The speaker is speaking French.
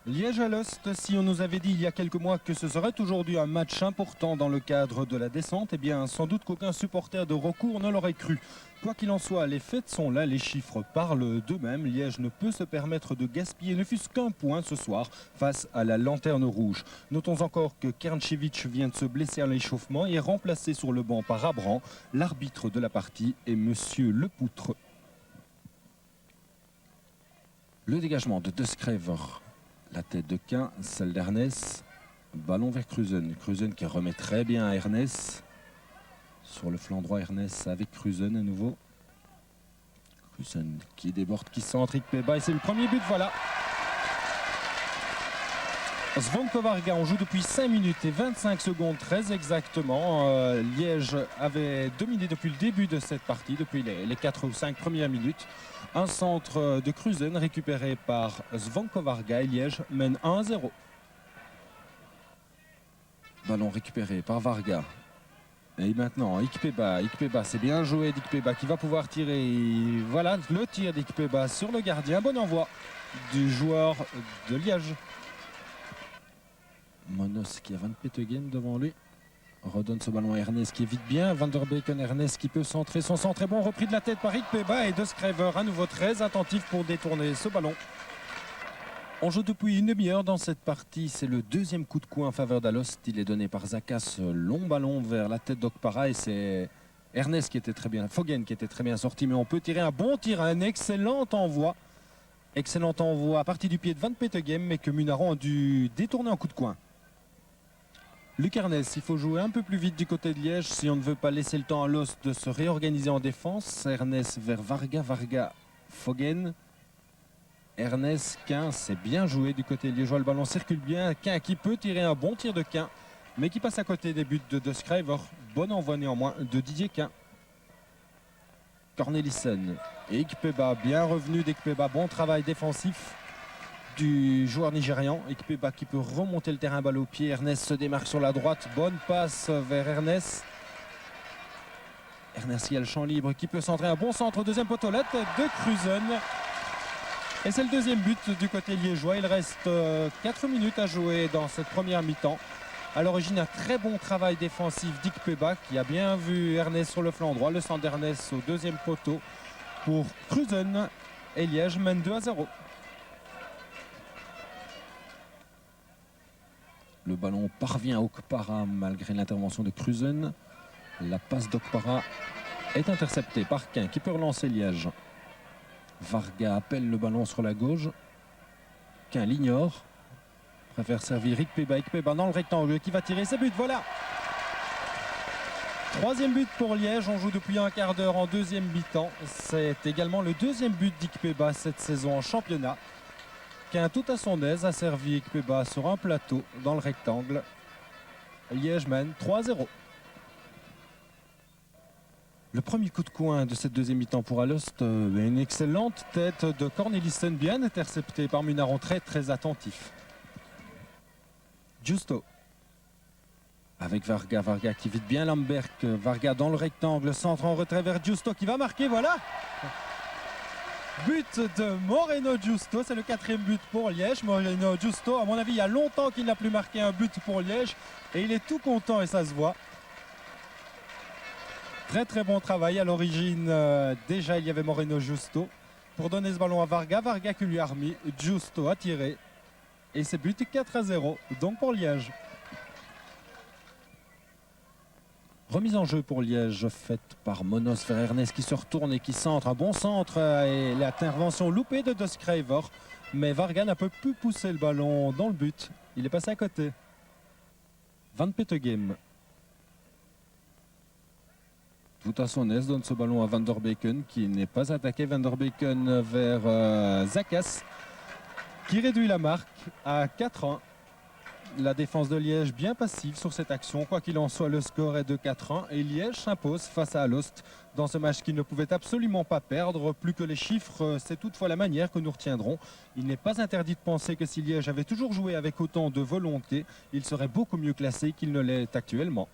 Liège à Lost, si on nous avait dit il y a quelques mois que ce serait aujourd'hui un match important dans le cadre de la descente, eh bien sans doute qu'aucun supporter de recours ne l'aurait cru. Quoi qu'il en soit, les faits sont là, les chiffres parlent d'eux-mêmes. Liège ne peut se permettre de gaspiller ne fût-ce qu'un point ce soir face à la Lanterne Rouge. Notons encore que Kernchevich vient de se blesser à l'échauffement et est remplacé sur le banc par Abran. L'arbitre de la partie est Monsieur Lepoutre. Le dégagement de De Schrijver. La tête de Quin, celle d'Ernest. Ballon vers Cruzen. Cruzen qui remet très bien à Ernest. Sur le flanc droit, Ernest avec Cruzen à nouveau. Cruzen qui déborde, qui centre, Ikpeba. Et c'est le premier but, voilà. Zvonko Varga, on joue depuis 5 minutes et 25 secondes très exactement. Liège avait dominé depuis le début de cette partie, depuis les 4 ou 5 premières minutes. Un centre de Cruzen récupéré par Zvonko Varga et Liège mène 1-0. Ballon récupéré par Varga. Et maintenant, Ikpeba. Ikpeba, c'est bien joué d'Ikpeba qui va pouvoir tirer. Voilà le tir d'Ikpeba sur le gardien. Bon envoi du joueur de Liège. Monos qui a 20 Petegem devant lui. Redonne ce ballon à Ernest qui évite bien. Van der Beken, Ernest qui peut centrer. Son centre est bon, repris de la tête par Ikpeba et De Schrijver à nouveau très attentif pour détourner ce ballon. On joue depuis une demi-heure dans cette partie. C'est le deuxième coup de coude en faveur d'Alost. Il est donné par Zakas. Long ballon vers la tête d'Okpara et c'est Ernest qui était très bien, Fogen qui était très bien sorti. Mais on peut tirer un bon tir, un excellent envoi. Excellent envoi à partir du pied de Van Petegem, mais que Munaron a dû détourner en coup de coin. Luc Ernest, il faut jouer un peu plus vite du côté de Liège si on ne veut pas laisser le temps à Lost de se réorganiser en défense. Ernest vers Varga, Varga, Fogen. Ernest, Quin, c'est bien joué du côté liégeois. Le ballon circule bien. Quin qui peut tirer un bon tir de Quin, mais qui passe à côté des buts de De Schrijver. Bon envoi néanmoins de Didier Quin. Cornelissen et Ikpeba, bien revenu d'Ikpeba. Bon travail défensif du joueur nigérian. Ikpeba qui peut remonter le terrain, balle au pied. Ernest se démarque sur la droite. Bonne passe vers Ernest. Ernest qui a le champ libre, qui peut centrer un bon centre. Deuxième poteau, de Cruzen. Et c'est le deuxième but du côté liégeois. Il reste 4 minutes à jouer dans cette première mi-temps. À l'origine, un très bon travail défensif d'Ikpeba qui a bien vu Ernest sur le flanc droit. Le centre d'Ernest au deuxième poteau pour Cruzen. Et Liège mène 2-0. Le ballon parvient à Okpara malgré l'intervention de Cruzen. La passe d'Okpara est interceptée par Quin qui peut relancer Liège. Varga appelle le ballon sur la gauche. Quin l'ignore. Préfère servir Ikpeba. Ikpeba dans le rectangle qui va tirer ses buts. Voilà. Troisième but pour Liège. On joue depuis un quart d'heure en deuxième mi-temps. C'est également le deuxième but d'Ikpeba cette saison en championnat. Quin tout à son aise a servi Ikpeba sur un plateau dans le rectangle. Liège mène 3-0. Le premier coup de coin de cette deuxième mi-temps pour Alost, une excellente tête de Cornelissen bien interceptée par Munaron, très attentif. Justo avec Varga, Varga qui vide bien Lamberg, Varga dans le rectangle, centre en retrait vers Justo qui va marquer, voilà. But de Moreno Justo, c'est le 4e but pour Liège. Moreno Justo, à mon avis, il y a longtemps qu'il n'a plus marqué un but pour Liège et il est tout content et ça se voit. Très bon travail à l'origine. Déjà il y avait Moreno Justo pour donner ce ballon à Varga. Varga qui lui a remis. Justo a tiré. Et c'est but 4-0 donc pour Liège. Remise en jeu pour Liège faite par Monos vers Ernest qui se retourne et qui centre. Un bon centre et l'intervention loupée de Schrijver. Mais Varga n'a pas pu pousser le ballon dans le but. Il est passé à côté. Van Petegem. Tout à son aise, donne ce ballon à Van der Beken qui n'est pas attaqué. Van der Beken vers Zakas qui réduit la marque à 4-1. La défense de Liège bien passive sur cette action. Quoi qu'il en soit, le score est de 4-1 et Liège s'impose face à Alost dans ce match qui ne pouvait absolument pas perdre. Plus que les chiffres, c'est toutefois la manière que nous retiendrons. Il n'est pas interdit de penser que si Liège avait toujours joué avec autant de volonté, il serait beaucoup mieux classé qu'il ne l'est actuellement.